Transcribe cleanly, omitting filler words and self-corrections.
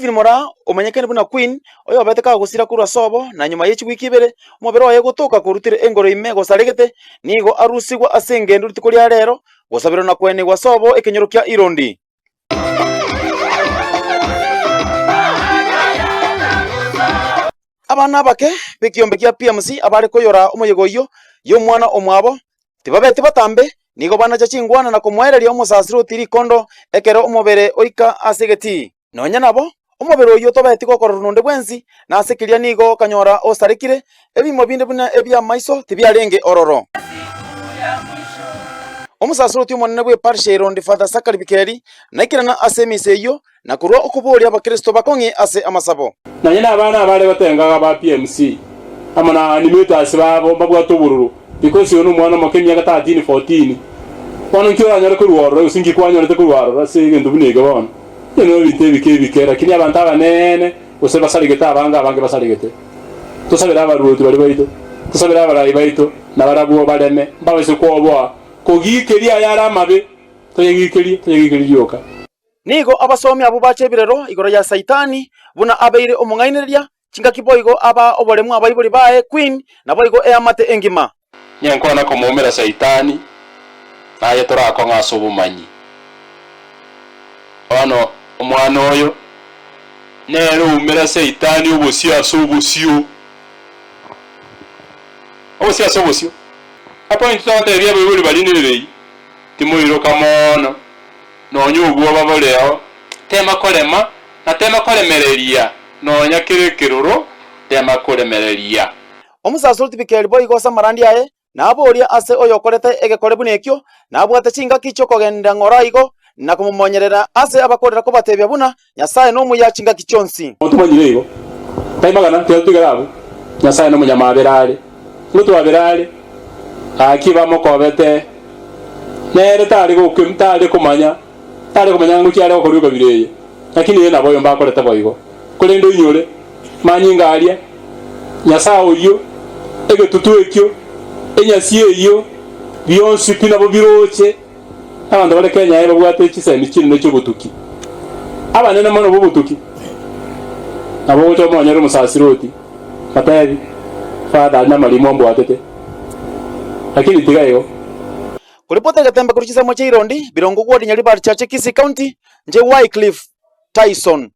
Christine Mora omenyekene buna Queen oyo beteka gusira kurwa sobo na nyuma y'iki wiki ibere umubero waye gutuka kurutire engoro ime gosaregete nigo arusigwa asengendo rutiko lya rero gosabiro na kwene gwa sobo ekenyorokia irondi abana bake bekiombe kia PMC abari koyora omoyegoyo y'omwana omwabo tibabete batambe nigo bana chachingwana na kumwereria omusasiro tiri kondo ekero omobere oika asegeti nonya nabo omobere oyo tobeti gokora runonde bwensi na asekiria nigo kanyora osarikire ebimo binde buna ebya maiso tibyarenge ororo omusasiro tyo monene bwe parshe rondi Father Sakari Bikeri naikirana asemise iyo na kurwa okuboria abakristo bakongi ase amasabo nanye nabana abale batengaga ba PMC amana animators babo babwato bururu because yono mwana makemya ga 13 14 wano nkyo anyara kurwaro usingi kwanyara te kurwaro asegendo bunega bana yeno bikera kini abantu abanene ose basaligeta abange basaligete tusabira abaruti bali baito tusabira abarayi baito nabarabuo baleme mbawese kwobwa kogikeria yara mabe toyegikeria yoka nigo abasomi abo bache birero igoro ya saitani buna abeire omungaineria chinga kiboigo aba oboremu abayibori bae Queen naboigo eamate engima nyankona ko momera saitani naye torako ngaso bumanyi ono omwana oyo nero umera saitani obosio asobosio apoint tonte bya bibuli balinirei timoiro kamono nonyo ubwo baboleo tema kolema na tema kolemereria nonya kirekiruro tema kolemereria omusasuro tibikeri boy gosa marandi aye naboria ase oyo korete egekore bunekyo nabwate chinga kicho kogenda ngoraigo na kumumonyerera ase abakorera ko batebya buna nyasaye no muya chinga kichonsi otumanyirego taimagana tugarabo nyasaye no munyamaberale lutu waberale akiba mokobete nere tari gukimtari kumanya nguki ari okoriuka bireye lakini yena boyo mbakorete boigo kulendo inyore manyingaria nyasaye oyo egetutu ekyo enyasi eyo byonsi pinabo biroche abantu bale Kenya eba bwate ekisemi kinene cyo butuki abanene mono bubutuki nabo cyo monyere musasiroti katari Father na malimo mbwatete lakini tigayo kuripota gatemba kuruchisa mocha irondi birongo gwodi nyali bar chache Kisii County nje Wycliffe Tyson.